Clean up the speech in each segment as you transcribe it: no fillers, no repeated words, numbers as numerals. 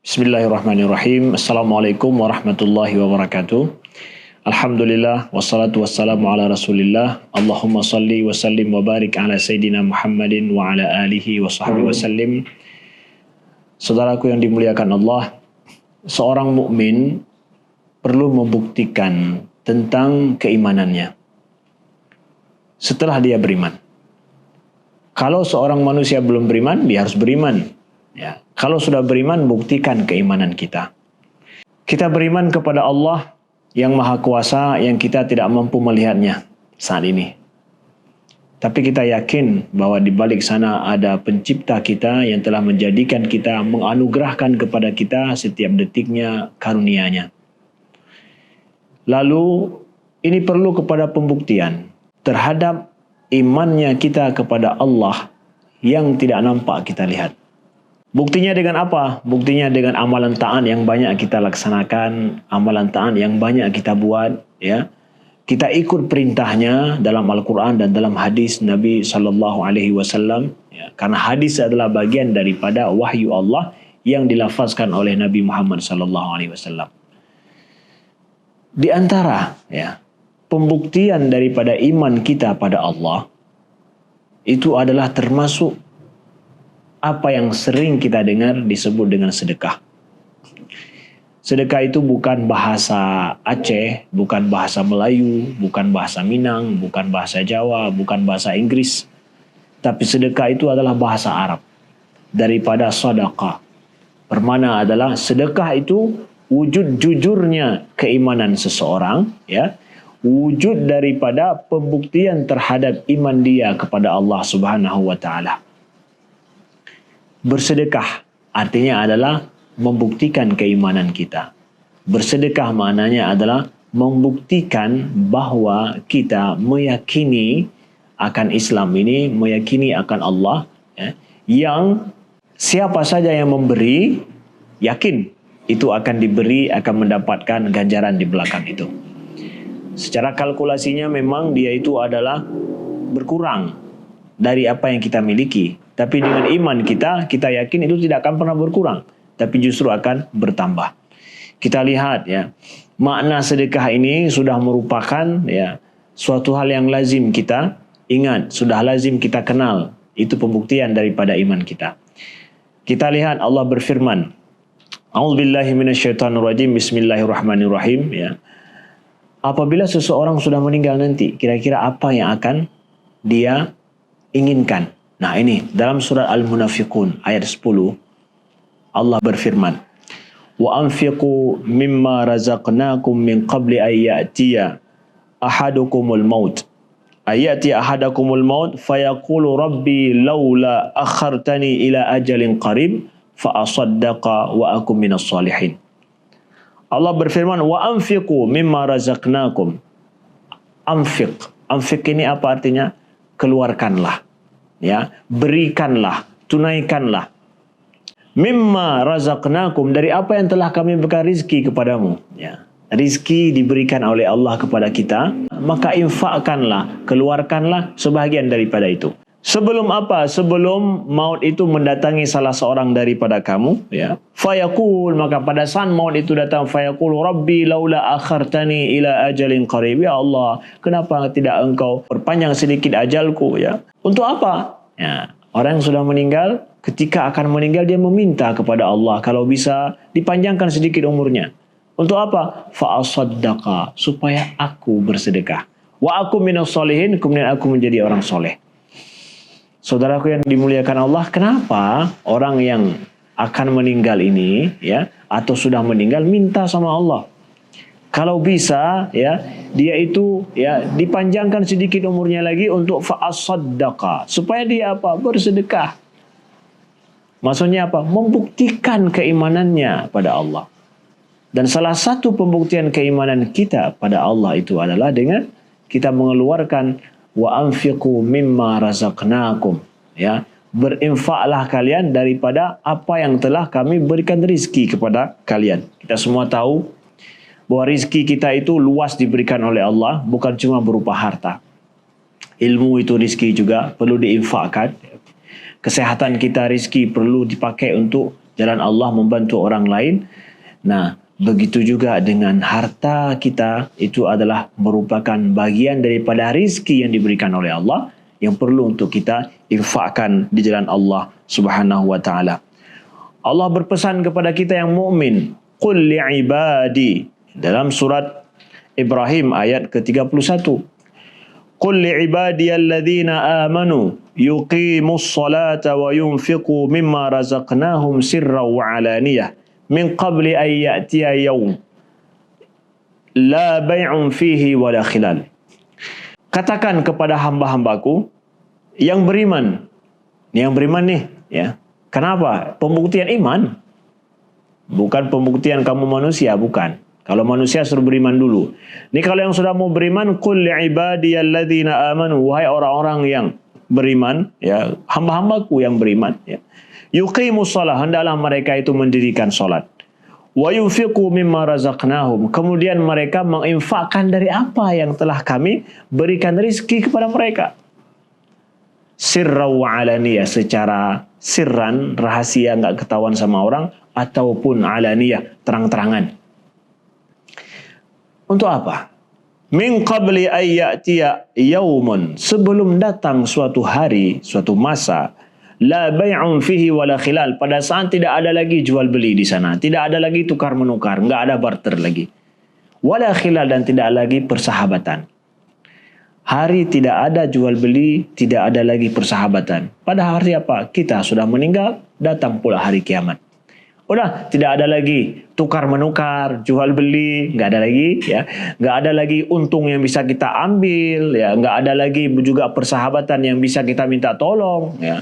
Bismillahirrahmanirrahim. Assalamualaikum warahmatullahi wabarakatuh. Alhamdulillah wassalatu wassalamu ala Rasulillah. Allahumma salli wa sallim wa barik ala Sayyidina Muhammadin wa ala alihi wa sahbihi wa sallim. Saudaraku yang dimuliakan Allah, seorang mukmin perlu membuktikan tentang keimanannya setelah dia beriman. Kalau seorang manusia belum beriman, dia harus beriman. Ya, kalau sudah beriman, buktikan keimanan kita. Kita beriman kepada Allah yang Maha Kuasa, yang kita tidak mampu melihatnya saat ini. Tapi kita yakin bahwa di balik sana ada pencipta kita yang telah menjadikan kita, menganugerahkan kepada kita setiap detiknya karunia-Nya. Lalu ini perlu kepada pembuktian terhadap imannya kita kepada Allah yang tidak nampak kita lihat. Buktinya dengan apa? Buktinya dengan amalan taat yang banyak kita laksanakan, amalan taat yang banyak kita buat, ya. Kita ikut perintahnya dalam Al-Quran dan dalam hadis Nabi Sallallahu Alaihi Wasallam, ya. Karena hadis adalah bagian daripada wahyu Allah yang dilafazkan oleh Nabi Muhammad Sallallahu Alaihi Wasallam. Di antara, ya, pembuktian daripada iman kita pada Allah itu adalah termasuk apa yang sering kita dengar disebut dengan sedekah. Sedekah itu bukan bahasa Aceh, bukan bahasa Melayu, bukan bahasa Minang, bukan bahasa Jawa, bukan bahasa Inggris. Tapi sedekah itu adalah bahasa Arab daripada sedekah. Bermakna adalah sedekah itu wujud jujurnya keimanan seseorang, ya. Wujud daripada pembuktian terhadap iman dia kepada Allah Subhanahu wa taala. Bersedekah artinya adalah membuktikan keimanan kita. Bersedekah maknanya adalah membuktikan bahwa kita meyakini akan Islam ini, meyakini akan Allah, ya, yang siapa saja yang memberi, yakin itu akan diberi, akan mendapatkan ganjaran di belakang itu. Secara kalkulasinya memang dia itu adalah berkurang dari apa yang kita miliki. Tapi dengan iman kita, kita yakin itu tidak akan pernah berkurang, tapi justru akan bertambah. Kita lihat, ya, makna sedekah ini sudah merupakan, ya, suatu hal yang lazim kita ingat, sudah lazim kita kenal. Itu pembuktian daripada iman kita. Kita lihat Allah berfirman, A'udzubillahi minasyaitonirrajim, Bismillahirrahmanirrahim, ya. Apabila seseorang sudah meninggal nanti, kira-kira apa yang akan dia inginkan? Nah, ini dalam surat Al-Munafiqun ayat 10 Allah berfirman, "Wa anfiqu mimma razaqnakum min qabli an ya'tiya ahadakumul maut. Ayati ahadakumul maut fayaqulu rabbi laula akhartani ila ajalin qarib fa asaddaqa wa akum minas salihin." Allah berfirman, "Wa anfiqu mimma razaqnakum." Anfiq. Anfiq ini apa artinya? Keluarkanlah. Ya, berikanlah, tunaikanlah. Mimma razaqnakum, dari apa yang telah kami berikan rizki kepadamu. Ya, rizki diberikan oleh Allah kepada kita, maka infakkanlah, keluarkanlah sebahagian daripada itu. Sebelum apa? Sebelum maut itu mendatangi salah seorang daripada kamu, ya. Fayaqul, maka pada saat maut itu datang, fayaqul rabbi laula akhartani ila ajalin qarib. Ya Allah, kenapa tidak engkau perpanjang sedikit ajalku, ya? Untuk apa? Ya, orang yang sudah meninggal, ketika akan meninggal dia meminta kepada Allah kalau bisa dipanjangkan sedikit umurnya. Untuk apa? Fa asaddaqa, supaya aku bersedekah. Wa aku minas solihin, kemudian aku menjadi orang soleh. Saudaraku yang dimuliakan Allah, kenapa orang yang akan meninggal ini, ya, atau sudah meninggal, minta sama Allah kalau bisa, ya, dia itu, ya, dipanjangkan sedikit umurnya lagi untuk fa'asaddaqa, supaya dia apa? Bersedekah. Maksudnya apa? Membuktikan keimanannya pada Allah. Dan salah satu pembuktian keimanan kita pada Allah itu adalah dengan kita mengeluarkan wa anfiqu mimma razaqnakum, ya, berinfaklah kalian daripada apa yang telah kami berikan rizki kepada kalian. Kita semua tahu bahwa rizki kita itu luas diberikan oleh Allah, bukan cuma berupa harta. Ilmu itu rizki juga, perlu diinfakkan. Kesehatan kita rizki perlu dipakai untuk jalan Allah, membantu orang lain. Nah, begitu juga dengan harta kita, itu adalah merupakan bagian daripada rizki yang diberikan oleh Allah yang perlu untuk kita infakkan di jalan Allah Subhanahu wa taala. Allah berpesan kepada kita yang mukmin, qul li'ibadi, dalam surat Ibrahim ayat ke-31. Qul li'ibadiyalladzina amanu yuqimus salata wa yunfiqu mimma razaqnahum sirran wa alaniyah min qabli an ya'tiya yawm la bay'un fihi wala khilal. Katakan kepada hamba-hambaku yang beriman. Yang beriman nih, ya. Kenapa? Pembuktian iman. Bukan pembuktian kamu manusia, bukan. Kalau manusia suruh beriman dulu. Ini kalau yang sudah mau beriman, qul li'ibadiyalladzina amanu, wahai orang-orang yang beriman, ya, hamba-hambaku yang beriman, ya. Yuqimus shalah, hendaklah mereka itu mendirikan salat. Wa yunfiqu mimma razaqnahum, kemudian mereka menginfakkan dari apa yang telah kami berikan rizki kepada mereka. Sirra wa alaniyah, secara sirran, rahasia, enggak ketahuan sama orang, ataupun alaniyah, terang-terangan. Untuk apa? Min qabli ayyatiya yaumun, sebelum datang suatu hari, suatu masa, la bay'un fihi wala khilal, pada saat tidak ada lagi jual beli di sana, tidak ada lagi tukar menukar, enggak ada barter lagi. Wala khilal, dan tidak lagi persahabatan. Hari tidak ada jual beli, tidak ada lagi persahabatan. Pada hari apa? Kita sudah meninggal, datang pula hari kiamat. Udah, tidak ada lagi tukar menukar, jual beli, nggak ada lagi, ya. Nggak ada lagi untung yang bisa kita ambil, ya. Nggak ada lagi juga persahabatan yang bisa kita minta tolong, ya.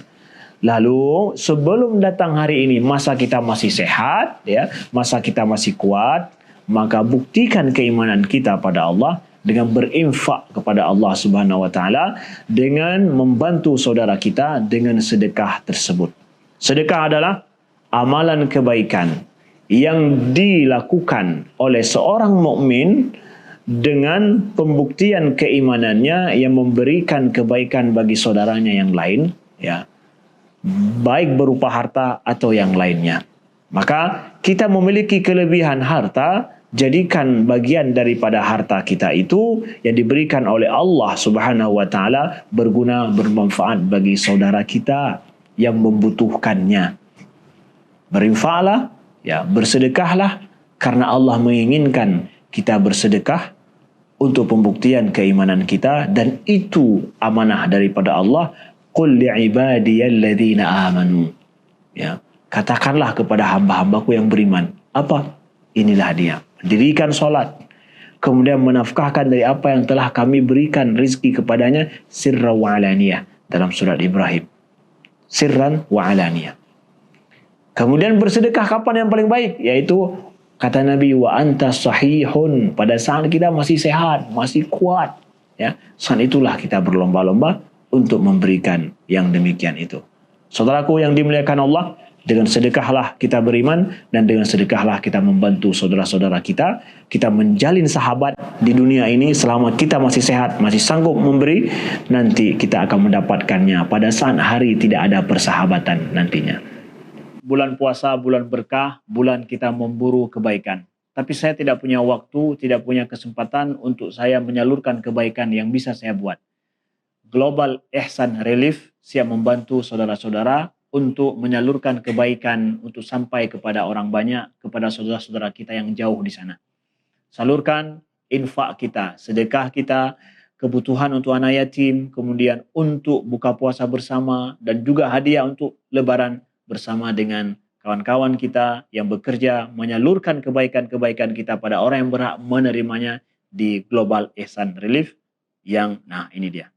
Lalu sebelum datang hari ini, masa kita masih sehat, ya, masa kita masih kuat, maka buktikan keimanan kita pada Allah dengan berinfak kepada Allah Subhanahu wa taala, dengan membantu saudara kita dengan sedekah tersebut. Sedekah adalah amalan kebaikan yang dilakukan oleh seorang mukmin dengan pembuktian keimanannya yang memberikan kebaikan bagi saudaranya yang lain, ya, baik berupa harta atau yang lainnya. Maka kita memiliki kelebihan harta, jadikan bagian daripada harta kita itu yang diberikan oleh Allah Subhanahu wa taala berguna, bermanfaat bagi saudara kita yang membutuhkannya. Berinfaklah, ya, bersedekahlah, karena Allah menginginkan kita bersedekah untuk pembuktian keimanan kita, dan itu amanah daripada Allah. Qul li'ibadiyalladzina amanu, ya, katakanlah kepada hamba-hambaku yang beriman. Apa? Inilah dia. Dirikan solat, kemudian menafkahkan dari apa yang telah kami berikan rizki kepadanya, sirra wa alaniyah, dalam surat Ibrahim. Sirran wa alaniyah. Kemudian bersedekah kapan yang paling baik? Yaitu kata Nabi, wa anta sahihun, pada saat kita masih sehat, masih kuat, ya. Saat itulah kita berlomba-lomba untuk memberikan yang demikian itu. Saudaraku yang dimuliakan Allah, dengan sedekahlah kita beriman, dan dengan sedekahlah kita membantu saudara-saudara kita. Kita menjalin sahabat di dunia ini selama kita masih sehat, masih sanggup memberi. Nanti kita akan mendapatkannya pada saat hari tidak ada persahabatan nantinya. Bulan puasa, bulan berkah, bulan kita memburu kebaikan. Tapi saya tidak punya waktu, tidak punya kesempatan untuk saya menyalurkan kebaikan yang bisa saya buat. Global Ihsan Relief siap membantu saudara-saudara untuk menyalurkan kebaikan untuk sampai kepada orang banyak, kepada saudara-saudara kita yang jauh di sana. Salurkan infak kita, sedekah kita, kebutuhan untuk anak yatim, kemudian untuk buka puasa bersama, dan juga hadiah untuk lebaran bersama dengan kawan-kawan kita yang bekerja menyalurkan kebaikan-kebaikan kita pada orang yang berhak menerimanya di Global Ihsan Relief yang, nah ini dia.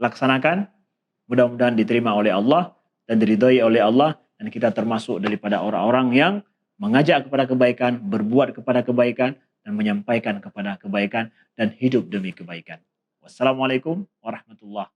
Laksanakan, mudah-mudahan diterima oleh Allah dan diridhai oleh Allah, dan kita termasuk daripada orang-orang yang mengajak kepada kebaikan, berbuat kepada kebaikan, dan menyampaikan kepada kebaikan, dan hidup demi kebaikan. Wassalamualaikum warahmatullahi